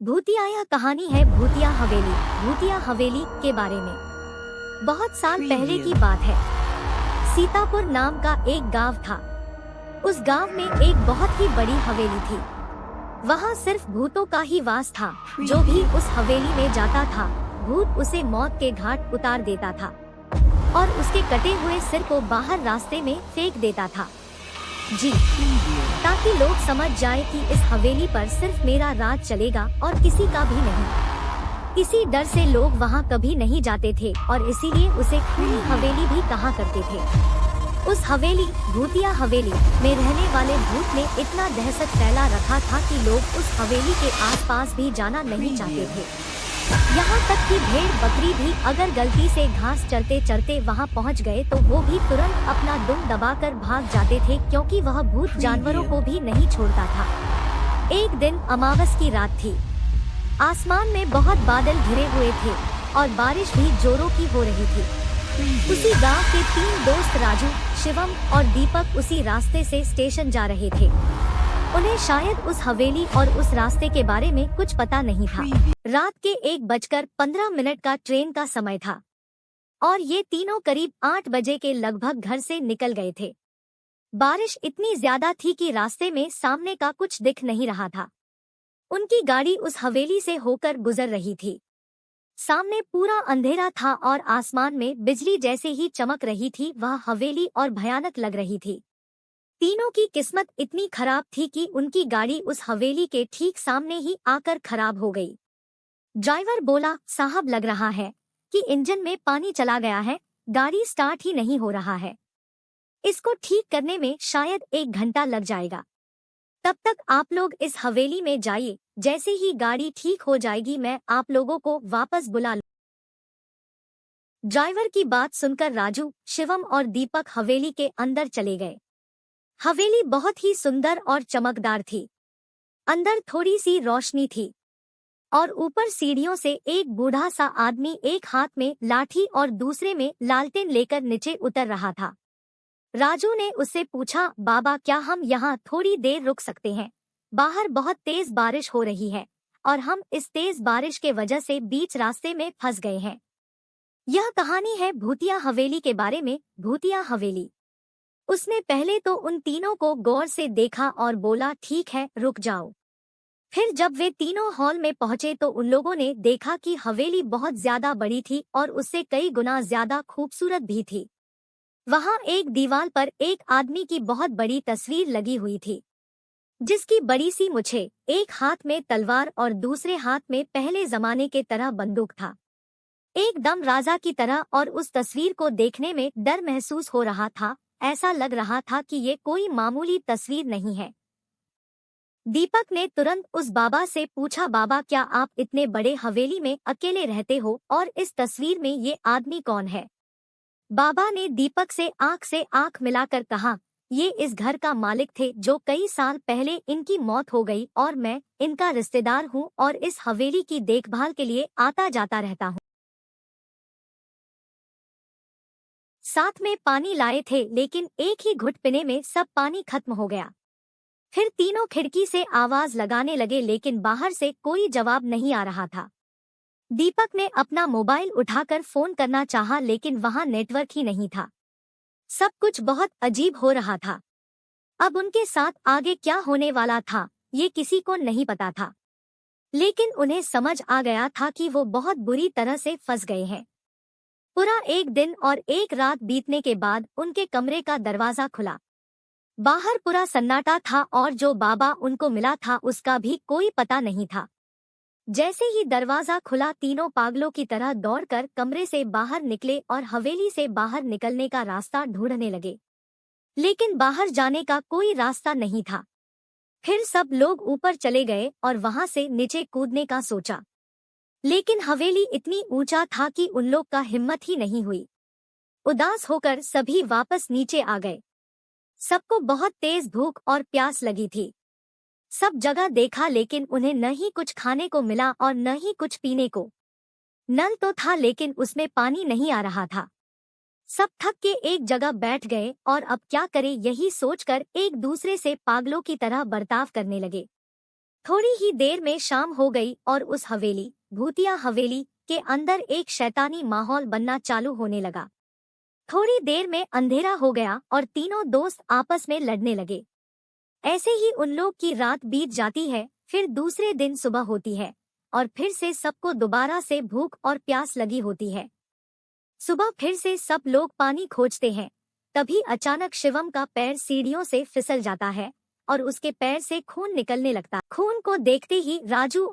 भूतिया कहानी है भूतिया हवेली। भूतिया हवेली के बारे में बहुत साल पहले की बात है। सीतापुर नाम का एक गांव था। उस गांव में एक बहुत ही बड़ी हवेली थी। वहां सिर्फ भूतों का ही वास था। जो भी उस हवेली में जाता था, भूत उसे मौत के घाट उतार देता था और उसके कटे हुए सिर को बाहर रास्ते में फेंक देता था। जी, ताकि लोग समझ जाए कि इस हवेली पर सिर्फ मेरा राज चलेगा और किसी का भी नहीं। इसी डर से लोग वहां कभी नहीं जाते थे और इसीलिए उसे खूनी हवेली भी कहा करते थे। उस हवेली, भूतिया हवेली में रहने वाले भूत ने इतना दहशत फैला रखा था कि लोग उस हवेली के आसपास भी जाना नहीं चाहते थे। यहाँ तक कि भेड़ बकरी भी अगर गलती से घास चरते चरते वहाँ पहुँच गए तो वो भी तुरंत अपना दुम दबाकर भाग जाते थे, क्योंकि वह भूत जानवरों को भी नहीं छोड़ता था। एक दिन अमावस की रात थी। आसमान में बहुत बादल घिरे हुए थे और बारिश भी जोरों की हो रही थी। उसी गांव के 3 दोस्त राजू, शिवम और दीपक उसी रास्ते से स्टेशन जा रहे थे। उन्हें शायद उस हवेली और उस रास्ते के बारे में कुछ पता नहीं था। रात के 1:15 का ट्रेन का समय था और ये तीनों करीब 8 बजे के लगभग घर से निकल गए थे। बारिश इतनी ज्यादा थी कि रास्ते में सामने का कुछ दिख नहीं रहा था। उनकी गाड़ी उस हवेली से होकर गुजर रही थी। सामने पूरा अंधेरा था और आसमान में बिजली जैसे ही चमक रही थी। वह हवेली और भयानक लग रही थी। तीनों की किस्मत इतनी खराब थी कि उनकी गाड़ी उस हवेली के ठीक सामने ही आकर खराब हो गई। ड्राइवर बोला, साहब लग रहा है कि इंजन में पानी चला गया है, गाड़ी स्टार्ट ही नहीं हो रहा है। इसको ठीक करने में शायद 1 घंटा लग जाएगा। तब तक आप लोग इस हवेली में जाइए, जैसे ही गाड़ी ठीक हो जाएगी मैं आप लोगों को वापस बुला लूं। ड्राइवर की बात सुनकर राजू, शिवम और दीपक हवेली के अंदर चले गए। हवेली बहुत ही सुंदर और चमकदार थी। अंदर थोड़ी सी रोशनी थी और ऊपर सीढ़ियों से एक बूढ़ा सा आदमी एक हाथ में लाठी और दूसरे में लालटेन लेकर नीचे उतर रहा था। राजू ने उससे पूछा, बाबा क्या हम यहाँ थोड़ी देर रुक सकते हैं? बाहर बहुत तेज बारिश हो रही है और हम इस तेज बारिश के वजह से बीच रास्ते में फंस गए हैं। यह कहानी है भूतिया हवेली के बारे में। भूतिया हवेली। उसने पहले तो उन तीनों को गौर से देखा और बोला, ठीक है रुक जाओ। फिर जब वे तीनों हॉल में पहुंचे तो उन लोगों ने देखा कि हवेली बहुत ज्यादा बड़ी थी और उससे कई गुना ज्यादा खूबसूरत भी थी। वहां एक दीवार पर एक आदमी की बहुत बड़ी तस्वीर लगी हुई थी, जिसकी बड़ी सी मूंछें, एक हाथ में तलवार और दूसरे हाथ में पहले जमाने के तरह बंदूक था। एकदम राजा की तरह, और उस तस्वीर को देखने में डर महसूस हो रहा था। ऐसा लग रहा था कि ये कोई मामूली तस्वीर नहीं है। दीपक ने तुरंत उस बाबा से पूछा, बाबा क्या आप इतने बड़े हवेली में अकेले रहते हो और इस तस्वीर में ये आदमी कौन है? बाबा ने दीपक से आंख मिलाकर कहा, ये इस घर का मालिक थे जो कई साल पहले इनकी मौत हो गई और मैं इनका रिश्तेदार हूँ और इस हवेली की देखभाल के लिए आता जाता रहता हूँ। साथ में पानी लाए थे, लेकिन एक ही घुट पीने में सब पानी खत्म हो गया। फिर तीनों खिड़की से आवाज लगाने लगे, लेकिन बाहर से कोई जवाब नहीं आ रहा था। दीपक ने अपना मोबाइल उठाकर फोन करना चाहा, लेकिन वहां नेटवर्क ही नहीं था। सब कुछ बहुत अजीब हो रहा था। अब उनके साथ आगे क्या होने वाला था, ये किसी को नहीं पता था। लेकिन उन्हें समझ आ गया था कि वो बहुत बुरी तरह से फंस गए हैं। पूरा 1 दिन और 1 रात बीतने के बाद उनके कमरे का दरवाजा खुला। बाहर पूरा सन्नाटा था और जो बाबा उनको मिला था उसका भी कोई पता नहीं था। जैसे ही दरवाजा खुला, तीनों पागलों की तरह दौड़कर कमरे से बाहर निकले और हवेली से बाहर निकलने का रास्ता ढूंढने लगे, लेकिन बाहर जाने का कोई रास्ता नहीं था। फिर सब लोग ऊपर चले गए और वहां से नीचे कूदने का सोचा, लेकिन हवेली इतनी ऊंचा था कि उन लोग का हिम्मत ही नहीं हुई। उदास होकर सभी वापस नीचे आ गए। सबको बहुत तेज भूख और प्यास लगी थी। सब जगह देखा, लेकिन उन्हें न ही कुछ खाने को मिला और न ही कुछ पीने को। नल तो था, लेकिन उसमें पानी नहीं आ रहा था। सब थक के एक जगह बैठ गए और अब क्या करें यही सोचकर एक दूसरे से पागलों की तरह बर्ताव करने लगे। थोड़ी ही देर में शाम हो गई और उस हवेली, भूतिया हवेली के अंदर एक शैतानी माहौल बनना चालू होने लगा। थोड़ी देर में अंधेरा हो गया और तीनों दोस्त आपस में लड़ने लगे। ऐसे ही उन लोग की रात बीत जाती है। फिर दूसरे दिन सुबह होती है और फिर से सबको दोबारा से भूख और प्यास लगी होती है। सुबह फिर से सब लोग पानी खोजते हैं। तभी अचानक शिवम का पैर सीढ़ियों से फिसल जाता है और उसके पैर से खून निकलने लगता। खून को देखते ही राजू